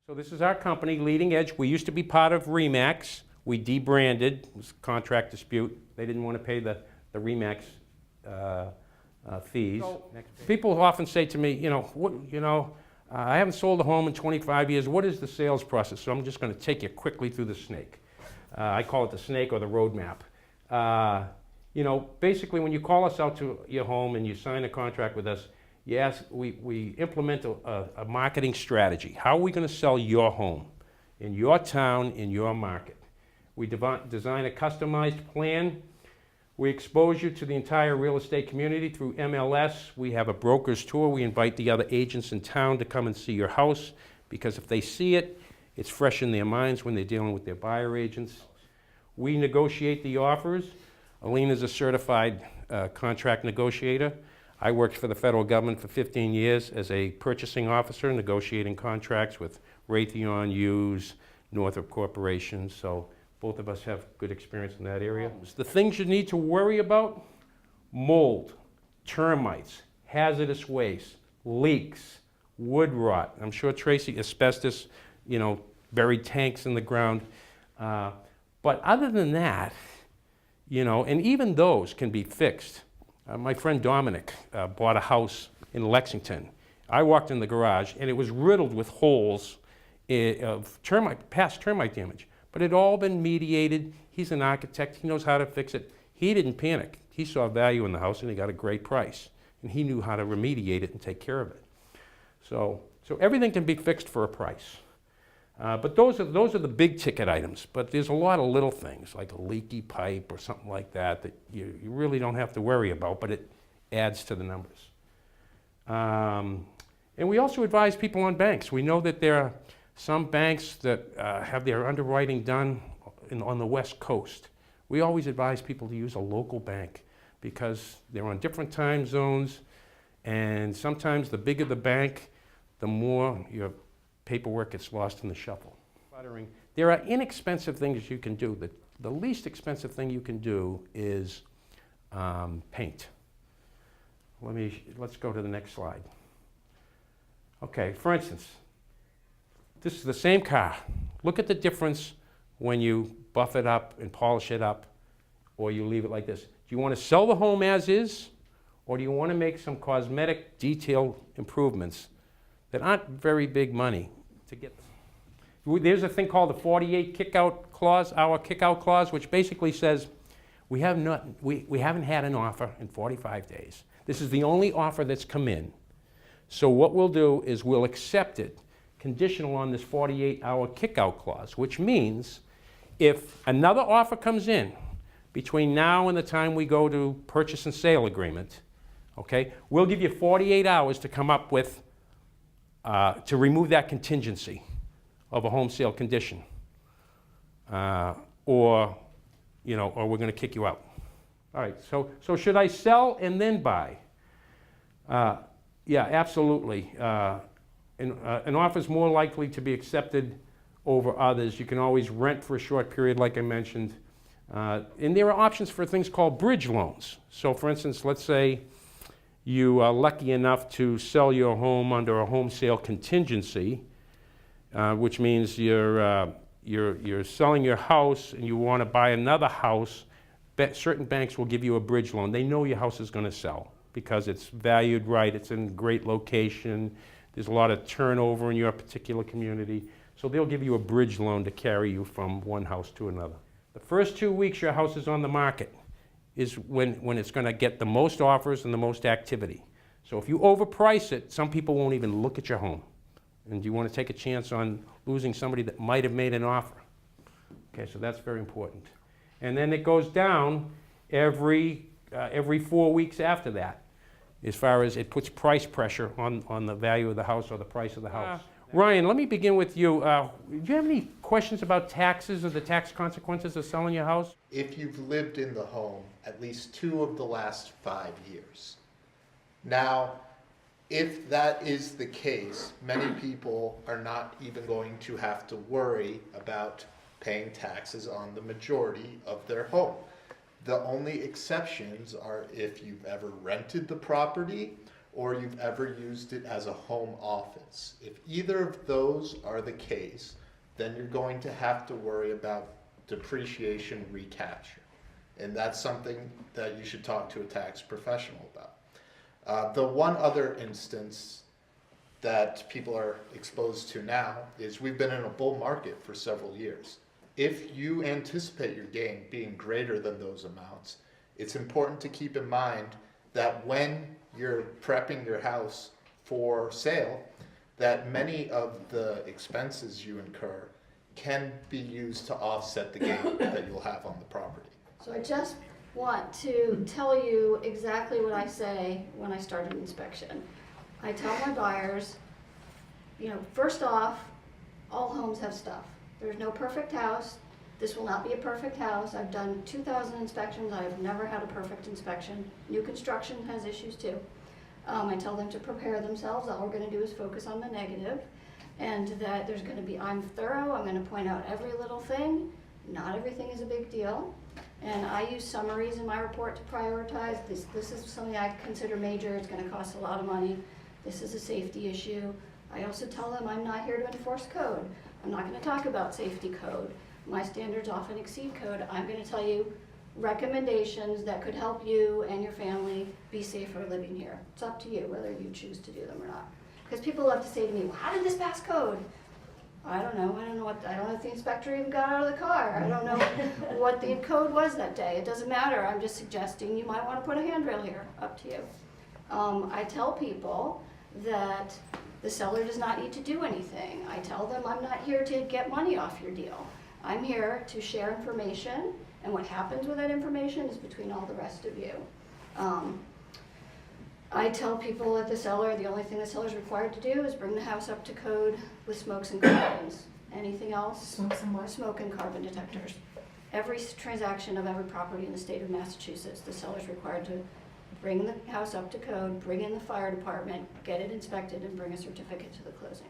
So this is our company, Leading Edge. We used to be part of RE/MAX. We debranded. It was a contract dispute. They didn't want to pay the RE/MAX fees. So, people often say to me, I haven't sold a home in 25 years. What is the sales process? So I'm just going to take you quickly through the snake. I call it the snake or the roadmap. Basically when you call us out to your home and you sign a contract with us, we implement a marketing strategy. How are we going to sell your home in your town, in your market? We design a customized plan. We expose you to the entire real estate community through MLS. We have a broker's tour. We invite the other agents in town to come and see your house, because if they see it, it's fresh in their minds when they're dealing with their buyer agents. We negotiate the offers. Aline is a certified contract negotiator. I worked for the federal government for 15 years as a purchasing officer, negotiating contracts with Raytheon, Hughes, Northrop Corporation. So both of us have good experience in that area. The things you need to worry about: mold, termites, hazardous waste, leaks, wood rot. I'm sure Tracy, asbestos, buried tanks in the ground. But other than that, and even those can be fixed. My friend Dominic bought a house in Lexington. I walked in the garage and it was riddled with holes of past termite damage. But it had all been mediated. He's an architect. He knows how to fix it. He didn't panic. He saw value in the house and he got a great price. And he knew how to remediate it and take care of it. So everything can be fixed for a price. But those are the big ticket items. But there's a lot of little things like a leaky pipe or something like that you really don't have to worry about, but it adds to the numbers. And we also advise people on banks. We know that there are some banks that have their underwriting done on the West Coast. We always advise people to use a local bank because they're on different time zones, and sometimes the bigger the bank, the more your paperwork gets lost in the shuffle. There are inexpensive things you can do. The least expensive thing you can do is paint. Let's go to the next slide. Okay, for instance, this is the same car. Look at the difference when you buff it up and polish it up, or you leave it like this. Do you want to sell the home as is, or do you want to make some cosmetic detail improvements that aren't very big money to get them? There's a thing called the 48 kick-out clause, our kick-out clause, which basically says we haven't had an offer in 45 days. This is the only offer that's come in. So what we'll do is we'll accept it conditional on this 48-hour kick-out clause, which means if another offer comes in between now and the time we go to purchase and sale agreement, okay, we'll give you 48 hours to come up with, to remove that contingency of a home sale condition, or we're going to kick you out. All right, so should I sell and then buy? Yeah, absolutely. An offer is more likely to be accepted over others. You can always rent for a short period, like I mentioned. And there are options for things called bridge loans. So for instance, let's say you are lucky enough to sell your home under a home sale contingency, which means you're selling your house and you want to buy another house. Certain banks will give you a bridge loan. They know your house is going to sell because it's valued right, it's in a great location, there's a lot of turnover in your particular community. So they'll give you a bridge loan to carry you from one house to another. The first 2 weeks your house is on the market is when it's going to get the most offers and the most activity. So if you overprice it, some people won't even look at your home. And you want to take a chance on losing somebody that might have made an offer. Okay, so that's very important. And then it goes down every 4 weeks after that, as far as it puts price pressure on the value of the house or the price of the house. Ryan, let me begin with you. Do you have any questions about taxes or the tax consequences of selling your house? If you've lived in the home at least 2 of the last 5 years. Now, if that is the case, many people are not even going to have to worry about paying taxes on the majority of their home. The only exceptions are if you've ever rented the property or you've ever used it as a home office. If either of those are the case, then you're going to have to worry about depreciation recapture. And that's something that you should talk to a tax professional about. The one other instance that people are exposed to now is we've been in a bull market for several years. If you anticipate your gain being greater than those amounts, it's important to keep in mind that when you're prepping your house for sale, that many of the expenses you incur can be used to offset the gain that you'll have on the property. So I just want to tell you exactly what I say when I start an inspection. I tell my buyers, first off, all homes have stuff. There's no perfect house. This will not be a perfect house. I've done 2,000 inspections. I have never had a perfect inspection. New construction has issues too. I tell them to prepare themselves. All we're going to do is focus on the negative, and that there's going to be, I'm thorough. I'm going to point out every little thing. Not everything is a big deal. And I use summaries in my report to prioritize. This is something I consider major. It's going to cost a lot of money. This is a safety issue. I also tell them I'm not here to enforce code. I'm not going to talk about safety code. My standards often exceed code. I'm going to tell you recommendations that could help you and your family be safer living here. It's up to you whether you choose to do them or not. Because people love to say to me, well, how did this pass code? I don't know. I don't know if the inspector even got out of the car. I don't know what the code was that day. It doesn't matter. I'm just suggesting you might want to put a handrail here. Up to you. I tell people that the seller does not need to do anything. I tell them I'm not here to get money off your deal. I'm here to share information, and what happens with that information is between all the rest of you. I tell people at the seller, the only thing the seller is required to do is bring the house up to code with smokes and carbons. Anything else? Smokes and what? Smoke and carbon detectors. Every transaction of every property in the state of Massachusetts, the seller is required to bring the house up to code, bring in the fire department, get it inspected, and bring a certificate to the closing.